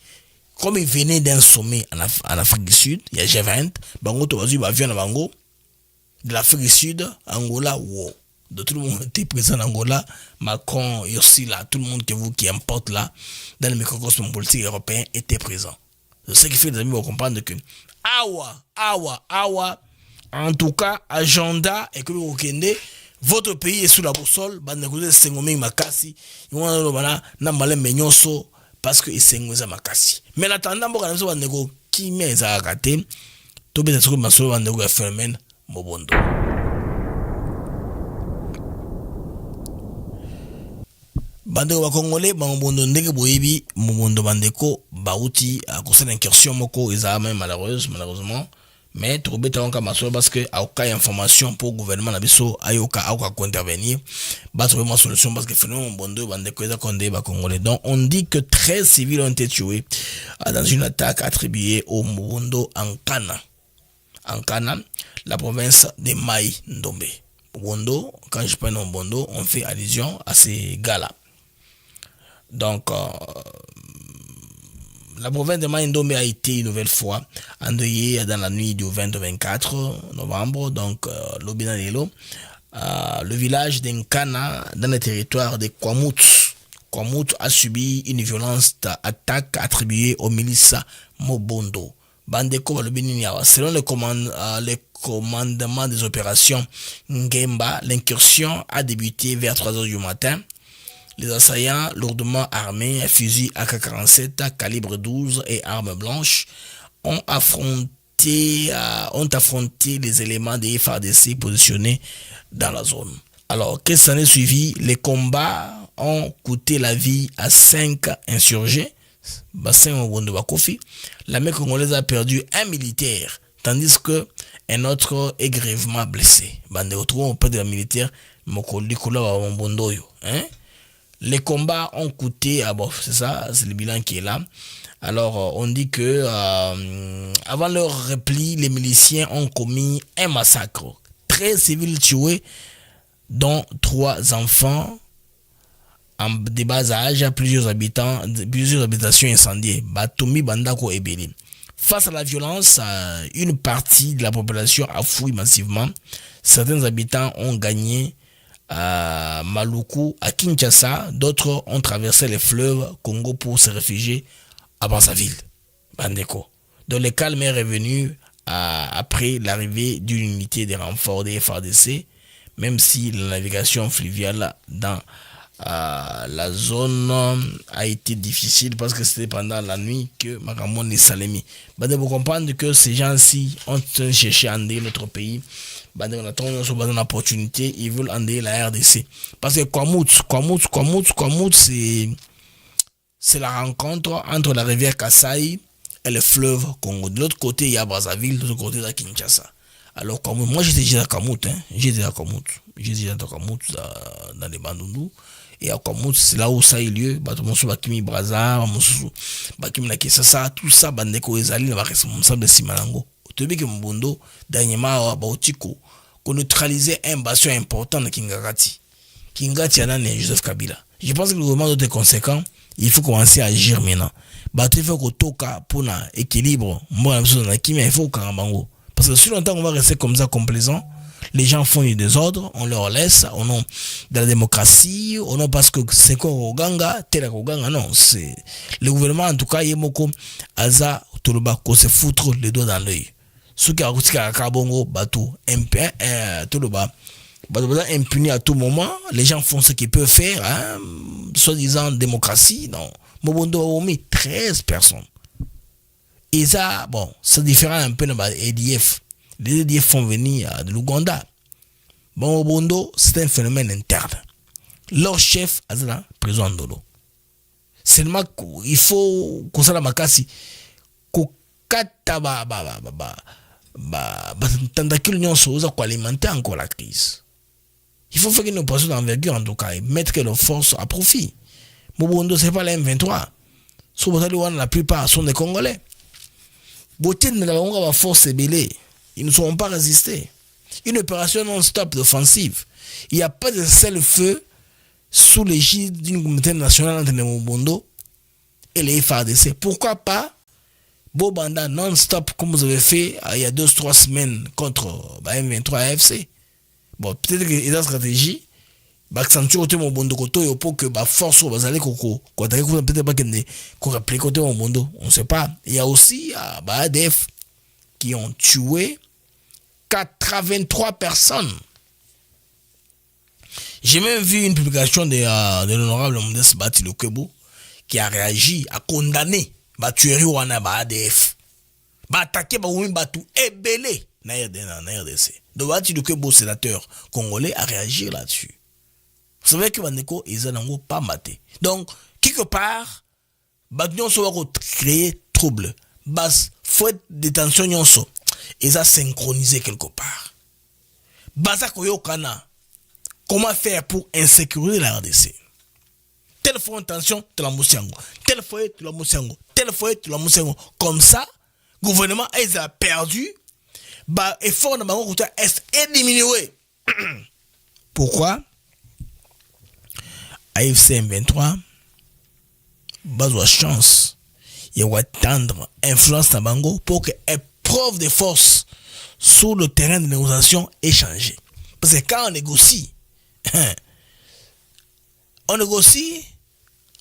Comme ils venaient d'un sommet en Afrique du Sud, il y a G20, Bango Tobazu, vient à Bango, de l'Afrique du Sud, Angola, wow. De tout le monde était présent en Angola, Macron et aussi là, tout le monde qui importe là, dans le microcosme politique européen, était présent. C'est ce qui fait que les amis vont comprendre que, en tout cas, agenda et que vous kende, votre pays est sous la boussole, bandekouze sengoming makasi, ywana lobana na malem menyoso parce que sengouza makasi. Mais en attendant boka na bandeko ki meza akate, to beza tsoko masolo bandeko ya phénomène mobondo. Bandeko ba congolais ba mobondo ndenge boyebi mobondo bandeko bauti a kosala incursion moko eza même malheureusement. Mais trouver tant qu'à masolo parce que a aucune information pour le gouvernement nabiso ayoka intervenir ba trouver une solution parce que finalement bondo bande koza condé ba congolais. Donc on dit que 13 civils ont été tués dans une attaque attribuée au Mobondo en Kana, la province de Mai Ndombe. Mobondo, quand je parle de Mobondo, on fait allusion à ces gars-là. Donc la province de Mai-Ndombe a été une nouvelle fois endeuillée dans la nuit du 20 au 24 novembre, donc l'Obina Lelo, le village d'Nkana, dans le territoire de Kwamut. Kwamut a subi une violente attaque attribuée aux milices Mobondo. Selon le commandement des opérations Ngemba, l'incursion a débuté vers 3h du matin. Les assaillants lourdement armés, fusils AK-47, calibre 12 et armes blanches ont affronté les éléments des FARDC positionnés dans la zone. Alors, qu'est-ce qui s'en est suivi? Les combats ont coûté la vie à 5 insurgés. L'armée congolaise a perdu un militaire, tandis que un autre est grièvement blessé. On peut dire militaire, les combats ont coûté, c'est ça, c'est le bilan qui est là. Alors, on dit que avant leur repli, les miliciens ont commis un massacre. 13 civils tués, dont 3 enfants en de bas âge, plusieurs habitations incendiées. Batomi Bandako et Beli. Face à la violence, une partie de la population a fui massivement. Certains habitants ont gagné Maluku, à Kinshasa, d'autres ont traversé les fleuves Congo pour se réfugier à Brazzaville, Bandeko. Donc le calme est revenu après l'arrivée d'une unité de renfort des FARDC, même si la navigation fluviale dans la zone a été difficile parce que c'était pendant la nuit que Makamon et Salemi. Vous comprendre que ces gens-ci ont cherché à endeuiller notre pays. On attend une opportunité, ils veulent endeuiller la RDC. Parce que Kwamut, c'est la rencontre entre la rivière Kasai et le fleuve Congo. De l'autre côté, il y a Brazzaville, de l'autre côté, il y a Kinshasa. Alors, moi, j'étais déjà à Kwamut. J'étais à Kwamut dans les Bandundu. Et à Kwamut, c'est là où ça a eu lieu. Bakimi Brazza, Bakimi Nakesasa, tout ça, Bandeko Ezali, le responsable de Simalango. Tobi que Mbondo, dernièrement, Bautiko, qu'on neutralisait un bastion important de Kingati. Kingati, et Joseph Kabila. Je pense que le gouvernement doit être conséquent. Il faut commencer à agir maintenant. Il faut qu'on toka pour l'équilibre. Il faut qu'on Parce que si longtemps on va rester comme ça, complaisant, les gens font du désordre, on leur laisse au nom de la démocratie, au nom parce que c'est quoi Oganga, tel Oganga, non, c'est le gouvernement en tout cas, Yemoko, Aza, Toloba, qu'on se foutre les doigts dans l'œil. Ceux qui ont Kabongo, Batou, Toloba, impuni à tout moment, les gens font ce qu'ils peuvent faire, hein, soi-disant démocratie, non. Mobondo a omis 13 personnes. Et ça, bon, c'est différent un peu de l'EDF. Les EDF font venir de l'Ouganda. Bon, au Bondo, c'est un phénomène interne. Leur chef a la prison d'Olo. Seulement, il faut qu'on s'en makasi. Qu'on kata tentacule l'union soza pour alimenter encore la crise. Il faut faire une opération d'envergure en tout cas et mettre nos forces à profit. Mobondo, c'est pas la M23. La plupart sont des Congolais. Beauté de la force est belée. Ils ne sauront pas résister. Une opération non-stop d'offensive. Il n'y a pas de seul feu sous l'égide d'une communauté nationale entre les Mobondo et les FARDC. Pourquoi pas Bobanda non-stop comme vous avez fait il y a 2-3 semaines contre M23 AFC. Bon, peut-être que dans la stratégie, accentuer côté Mobondo côté pour que force va aller peut-être pas qu'on réplique côté Mobondo, on ne sait pas. Il y a aussi ADF qui ont tué 83 personnes. J'ai même vu une publication de l'honorable Modeste Bati Lokebo qui a réagi, a condamné la tuerie ou ADF. Attaquer tout ébélé na RDC. Donc Bati Lokebo, sénateur congolais, a réagi là-dessus. Vous savez que Bandeko, ils n'ont pas maté. Donc, quelque part, Bagnon va créer trouble. Bas, faut être détention nyonso. Ils ont synchronisé quelque part. Baza koyo kana. Comment faire pour insécuriser la RDC? Telle fois intention, tu la moussiango. Telle fois, tu la moussiango. Telle fois, tu la moussiango. Comme ça, le gouvernement, ils a perdu. Bah, effort de Bango Kouta est diminué. Pourquoi? AFC M23, besoin de chance. Il va tendre influence dans Bango pour que épreuve de force sur le terrain de négociation est changée. Parce que quand on négocie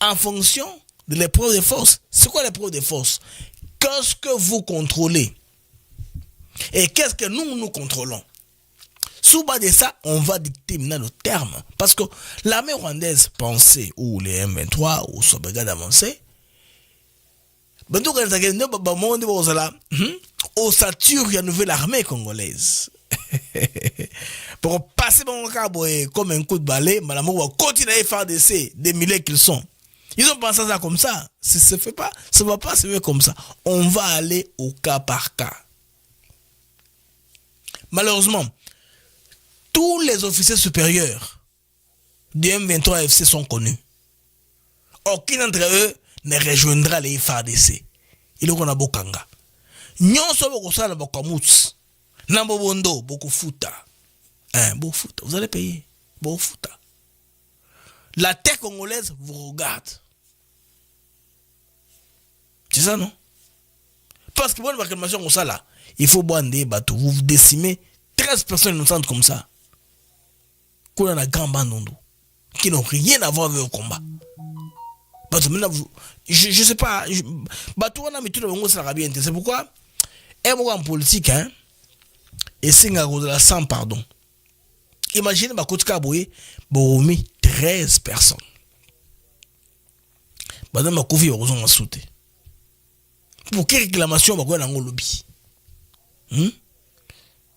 en fonction de l'épreuve de force. C'est quoi l'épreuve de force? Qu'est-ce que vous contrôlez? Et qu'est-ce que nous contrôlons? Sous bas de ça, on va dicter maintenant le terme. Parce que l'armée rwandaise pensait, ou les M23, ou son brigade avancée, au sature, il y a une nouvelle armée congolaise. Pour passer mon câble comme un coup de balai, madame, on va continuer à faire des milliers qu'ils sont. Ils ont pensé ça comme ça. Ça ne fait pas, ça va pas se faire comme ça. On va aller au cas par cas. Malheureusement, tous les officiers supérieurs du M23 FC sont connus. Aucun d'entre eux ne rejoindra les FARDC. Il y a Bokanga. Nyon so boko sala boko mouts. Nambo bondo boko futa. Futa. Vous allez payer. Boko futa. La terre congolaise vous regarde. C'est ça, non? Parce que bonne réclamation comme ça là, il faut boire des bateaux. Vous décimez 13 personnes innocentes comme ça. Qu'on a un grand bandondo qui n'ont rien à voir avec le combat. Parce que maintenant, je sais pas, bateau on a mis tout le monde ça va bien. C'est pourquoi en politique, hein, et c'est de la sans pardon. Imaginez ma côte Kaboué, Boromi 13 personnes. Madame ma couvi a sauté. Pour quelle réclamation va dans le lobby?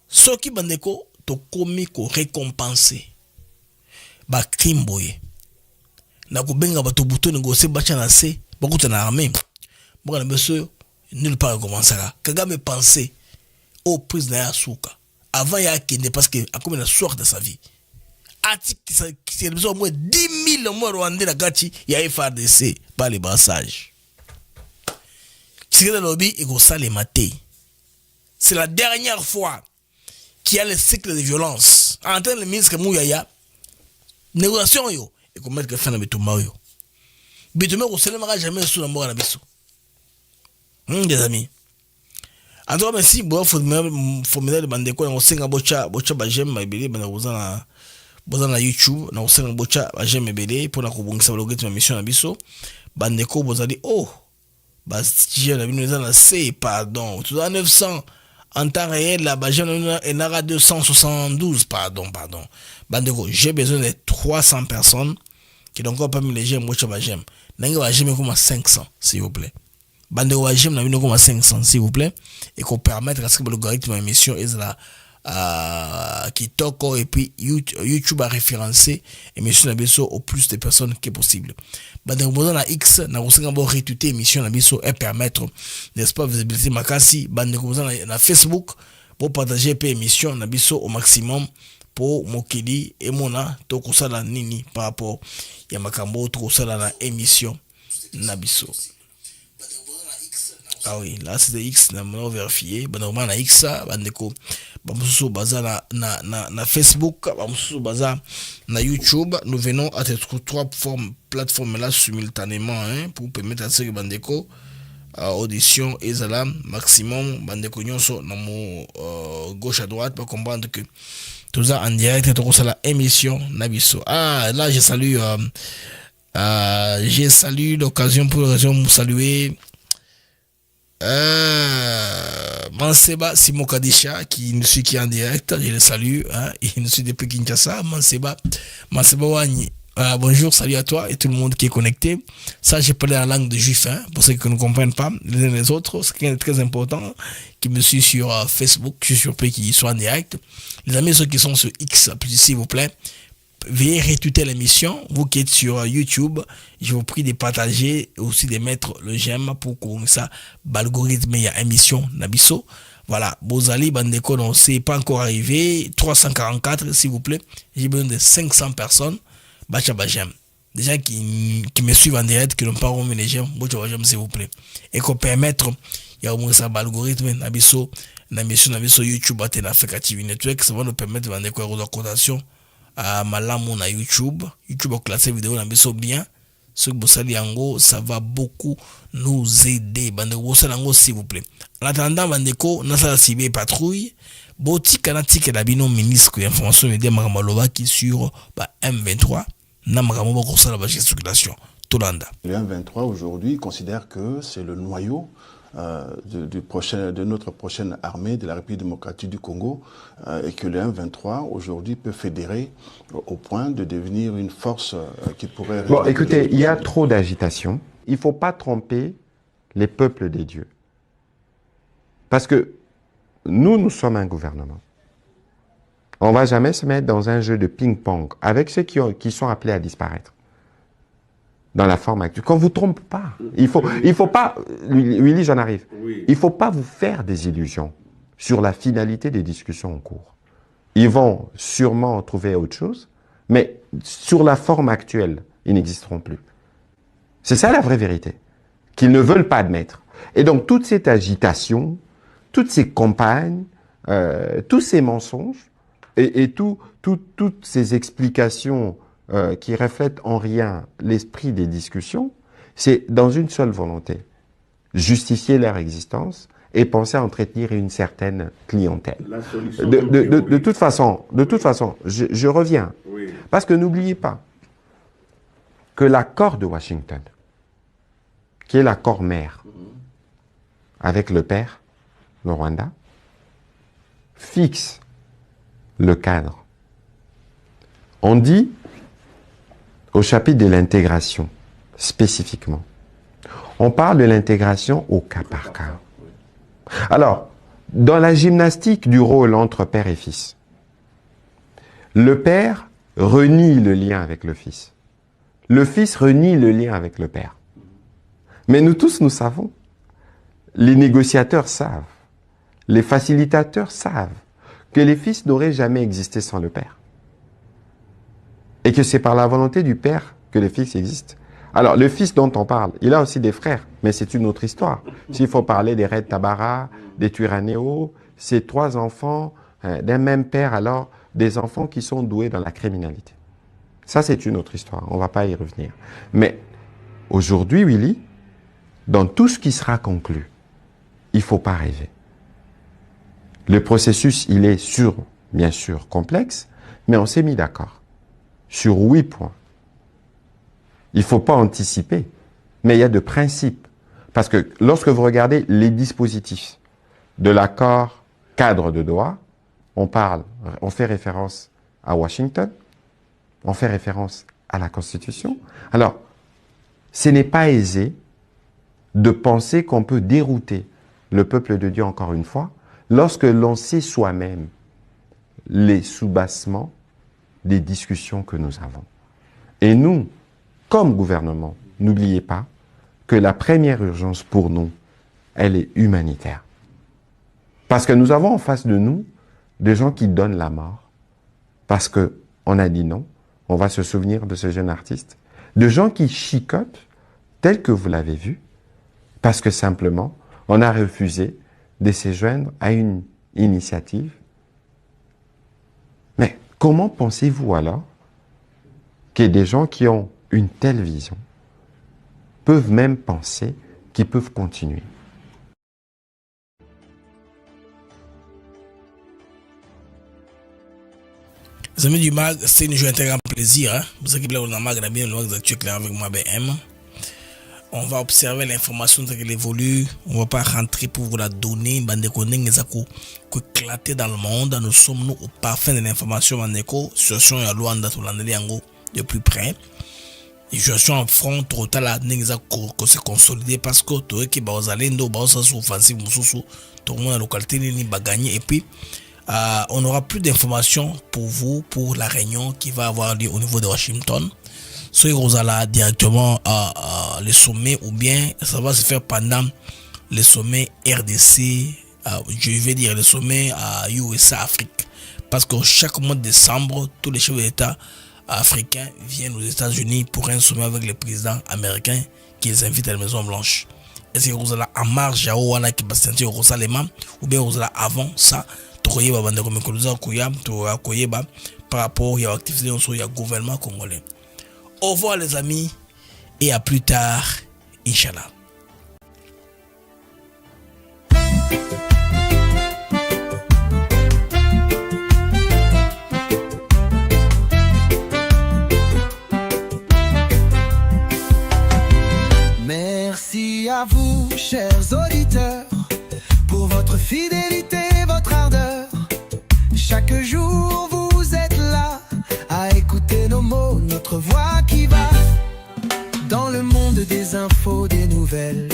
Ce qui bandeko to komi ko récompenser. Ba crime boye. Na ko benga ba to buto négocier ba chana se, ba ko na armée. Bon na monsieur nulle part commencer là. Kagame pensait au président Yasuka. Avant il y a kende parce que a comme une sorte de sa vie. Atik qui besoin au moins 10 000 mois rwandais la gati, il y a FARDC par les brassages. C'est le lobby et go ça les mater. C'est la dernière fois qu'il y a le cycle de violence. En tant que le ministre Mouyaya, négociation yo et qu'on mette que fin na bitumba yo. Bitumba ko selema jamais sous la mort na biso. Des amis. En tout cas, merci. Bon, faut me bandeko na osenga bocha ba j'aime mebele bana boza na YouTube na osenga bocha ba j'aime mebele pour na kobongisa algorithme mission na biso. Bandeko bozali oh ba stije na bino eza na C pardon. Tout à 900 en temps réel la ba j'aime enara 272 pardon. Bandeko, j'ai besoin de 300 personnes qui n'ont encore pas mis les j'aime bocha ba j'aime. Nanga ba j'aime comme 500 s'il vous plaît. Bande wa j'aime na bino comme 500 s'il vous plaît et qu'on permette à ce que l'algorithme de l'émission est là qui toque et puis YouTube a référencé émission na biso au plus de personnes que possible. Bande besoin na X na kosenga bo retweeter émission na biso et permettre n'est-ce pas visibilité makasi. Bande besoin na Facebook pour partager pe émission na biso au maximum pour mokili et mona to kosala nini par rapport ya makambo to kosala na émission na biso. Ah oui, là c'est X, na maintenant vérifié. Ben normalement na X ça, bandeko. Bamususu baza na Facebook, bamususu baza na YouTube. Nous venons à ces trois plateformes là simultanément pour permettre à ce que bandeko audition et zala maximum bandeko nyonso na mo gauche à droite pour comprendre que tout ça en direct et tout ça la émission nabiso. Ah là je salue l'occasion pour vous saluer Manseba Simo Kadisha qui nous suit qui est en direct, je le salue, il nous suit depuis Kinshasa. Manseba Wani, bonjour, salut à toi et tout le monde qui est connecté. Ça, j'ai parlé en langue de juif, pour ceux qui ne comprennent pas les uns les autres, ce qui est très important, qui me suit sur Facebook, je suis surpris qu'ils soient en direct. Les amis, ceux qui sont sur X, s'il vous plaît, veuillez retweeter l'émission. Vous qui êtes sur YouTube, je vous prie de partager et aussi de mettre le j'aime pour que ça, l'algorithme, il y a émission Nabiso. Voilà, Bozali, Bandeko, non, c'est pas encore arrivé. 344, s'il vous plaît. J'ai besoin de 500 personnes. Bacha j'aime. Des gens qui me suivent en direct, qui n'ont pas remis les j'aime. Bacha j'aime, s'il vous plaît. Et qu'on permettre, il y a au moins ça, l'algorithme Nabiso, Nabiso YouTube, Africa TV Network, ça va nous permettre de faire des cotations. Malamu na YouTube a classé vidéo na biso bien. Ce que vous savez yango, ça va beaucoup nous aider. Bandeko bosala yango s'il vous plaît. En attendant bandeko nasala cible patrouille. Boti kanatique la bino ministre information média makamaloba qui sur M23 na makambo ko sala ba circulation. Tolanda. Le M23 aujourd'hui considère que c'est le noyau de notre prochaine armée de la République démocratique du Congo et que le M23 aujourd'hui peut fédérer au point de devenir une force qui pourrait... Bon, écoutez, il y a trop d'agitation. Il ne faut pas tromper les peuples des dieux. Parce que nous sommes un gouvernement. On ne va jamais se mettre dans un jeu de ping-pong avec ceux qui sont appelés à disparaître. Dans la forme actuelle. Qu'on ne vous trompe pas. Il faut pas, Willy, j'en arrive. Oui. Il ne faut pas vous faire des illusions sur la finalité des discussions en cours. Ils vont sûrement trouver autre chose, mais sur la forme actuelle, ils n'existeront plus. C'est ça la vraie vérité, qu'ils ne veulent pas admettre. Et donc toute cette agitation, toutes ces campagnes, tous ces mensonges et toutes ces explications qui reflètent en rien l'esprit des discussions, c'est dans une seule volonté, justifier leur existence et penser à entretenir une certaine clientèle. De toute façon, je reviens, oui. Parce que n'oubliez pas que l'accord de Washington, qui est l'accord mère avec le père, le Rwanda, fixe le cadre. On dit au chapitre de l'intégration, spécifiquement. On parle de l'intégration au cas par cas. Alors, dans la gymnastique du rôle entre père et fils, le père renie le lien avec le fils. Le fils renie le lien avec le père. Mais nous tous, nous savons, les négociateurs savent, les facilitateurs savent que les fils n'auraient jamais existé sans le père. Et que c'est par la volonté du père que le fils existe. Alors, le fils dont on parle, il a aussi des frères, mais c'est une autre histoire. S'il faut parler des Red Tabara, des Twirranéo, ces trois enfants d'un même père, alors des enfants qui sont doués dans la criminalité. Ça, c'est une autre histoire, on ne va pas y revenir. Mais aujourd'hui, Willy, dans tout ce qui sera conclu, il ne faut pas rêver. Le processus, il est bien sûr complexe, mais on s'est mis d'accord sur 8 points. Il ne faut pas anticiper, mais il y a de principes. Parce que lorsque vous regardez les dispositifs de l'accord cadre de Doha, on fait référence à Washington, on fait référence à la Constitution. Alors, ce n'est pas aisé de penser qu'on peut dérouter le peuple de Dieu, encore une fois, lorsque l'on sait soi-même les soubassements des discussions que nous avons. Et nous, comme gouvernement, n'oubliez pas que la première urgence pour nous, elle est humanitaire. Parce que nous avons en face de nous des gens qui donnent la mort parce qu'on a dit non. On va se souvenir de ce jeune artiste. De gens qui chicotent, tel que vous l'avez vu, parce que simplement, on a refusé de se joindre à une initiative. Mais comment pensez-vous alors que des gens qui ont une telle vision peuvent même penser qu'ils peuvent continuer? Les amis du MAG, c'est une joie, un très grand plaisir. Hein? Vous savez que là, on a MAG, bien le actuel clair avec moi, BM. On va observer l'information telle qu'elle évolue. On ne va pas rentrer pour vous la donner. Bande connaît qui éclater dans le monde. Nous sommes nous au parfum de l'information. Bande situation à Luanda tout l'année de plus près. Les situations en front total à se consolider parce que tout est qui va aux alendo, va aux offensives, tout le monde la localité ni va gagner et puis on aura plus d'informations pour vous pour la réunion qui va avoir lieu au niveau de Washington. Soit vous allez directement le sommet ou bien ça va se faire pendant le sommet RDC, je vais dire le sommet à USA Afrique. Parce que chaque mois de décembre, tous les chefs d'État africains viennent aux États-Unis pour un sommet avec le président américain qui les invite à la Maison Blanche. Est-ce que vous allez en marge à Ouana qui va se sentir au Salema ou bien vous allez avant ça? Par rapport à l'activité du gouvernement congolais. Au revoir les amis et à plus tard, Inch'Allah. Merci à vous, chers auditeurs, pour votre fidélité, votre ardeur. Chaque jour vous êtes là à écouter nos mots, notre voix qui va dans le monde des infos, des nouvelles.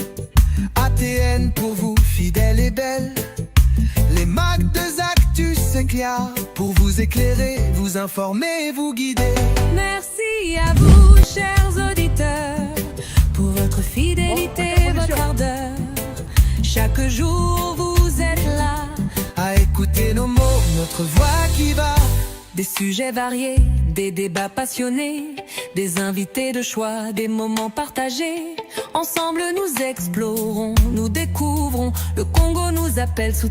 ATN pour vous, fidèles et belles. Les MAG de Actus, c'est clair, pour vous éclairer, vous informer, vous guider. Merci à vous, chers auditeurs, pour votre fidélité, votre ardeur. Chaque jour vous êtes là à écouter nos mots, notre voix qui va. Des sujets variés, des débats passionnés, des invités de choix, des moments partagés. Ensemble nous explorons, nous découvrons, le Congo nous appelle sous